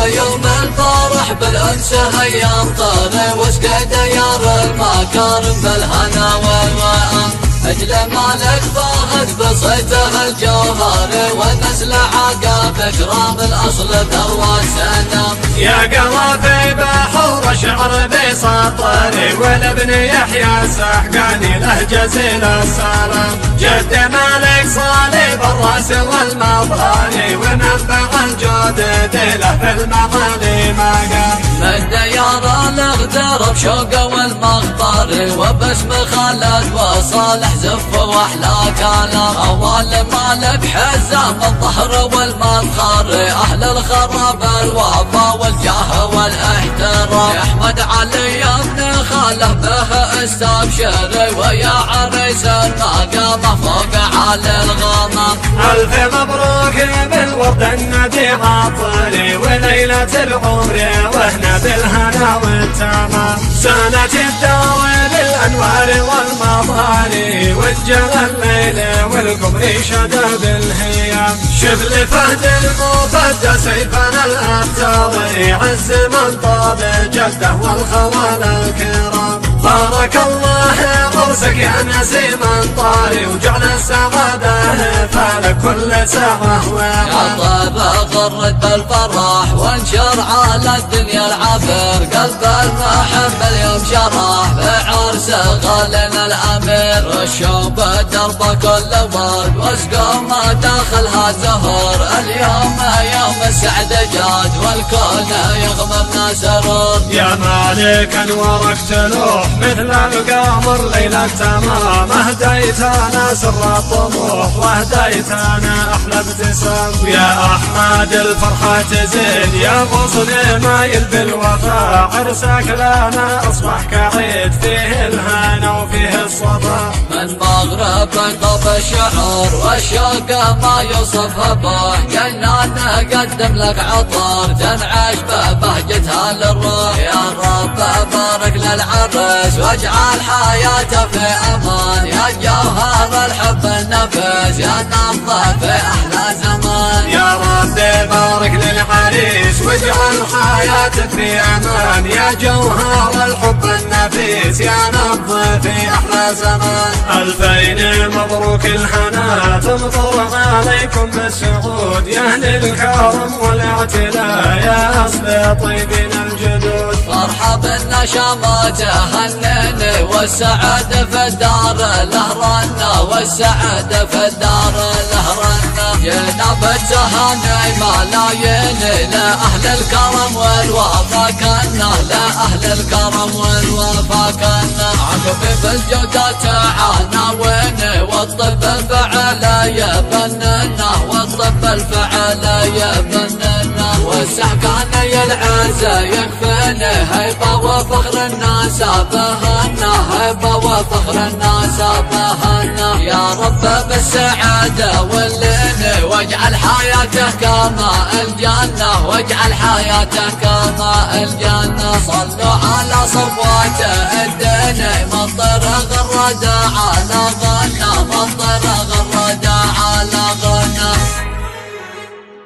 ويوم الفرح بالأنس هيام طاري واسقى ديار المكارم بالهنا والوئام أجل مالك فاهد بصيته الجوهر والنسل عقاب إكرام الأصل ذروة السنام يا قوافي بحور شعر بسطري والابن يحيى السحقاني له جزيل السلام جد مالك صليب الراس والمظهري ومنبع الجود له في المعالي مقام من ديار الاغدار بشوقه والمخبر وباسم خالد وصالح زف واحلى كلام اول مالك حزام الظهر والمفخر اهل الخراب الوفا والجاه والاحترام احمد علي ابن خاله به استبشر ويا عريس المقامه فوق على الغمام الف مبروك بالورد الندي عطري وليله العمر وهنا بالهنا والتمام سنة الدار بالأنوار والمظهر وجه الليل والقمر شدى بالهيام شبل فهد المفدى سيفنا الأبتر عز من طاب جده والخوال الكرام بارك الله غرسك يا نسيم طاري وجعل السعادة فالك كل ساعة يا طيب غرد بالفرح وانشر على الدنيا العبر قلب المحب اليوم شرح بعرس غالنا الامير الشوب دربه كل ورد واسقوم داخلها زهر اليوم يوم السعد جاد والكون يغممنا سرور يا مالك انوارك تلوح مثل القمر ليلة تمام اهديتنا سر الطموح واهديتنا احلى ابتسام يا احمد الفرحة تزيد يا غصن مايل بالوفاء عرسك لنا اصبح كعيد فيه الهنا وفيه الصفا من مغرب طب الشعور والشوق ما يوصف به قلنا نقدم لك عطر تنعش ببهجتها للروح يا رب بارك للعرس واجعل حياته في امان يا جوهر الحب النفس يا نبضه في احلى زمان يا رب بارك للعريس واجعل حياتك في امان يا جوهر الحب النفيس يا نبضه في احلى زمان الفين مبروك الهنا تمطر عليكم بالسعود يا اهل الكرم والاعتلاء يا اصل طيبين الجدود فرحة بالنشامات هنني والسعادة في الدار لهرنا والسعادة في الدار لهرنا جينا بالتهاني ملايين لأهل الكرم والوفا كنا لأهل الكرم والوفا كنا عقبي بالجودة تعانا وين والطب الفعل يبننا والطب الفعل يبننا والسحقان العزة يكفيني هيبة وفخر الناس بهنا هيبة وفخر الناس بهنا يا رب بالسعادة واللين واجعل حياته كما الجنة واجعل حياته كما الجنة صلوا على صفوات الدين مطر غرد على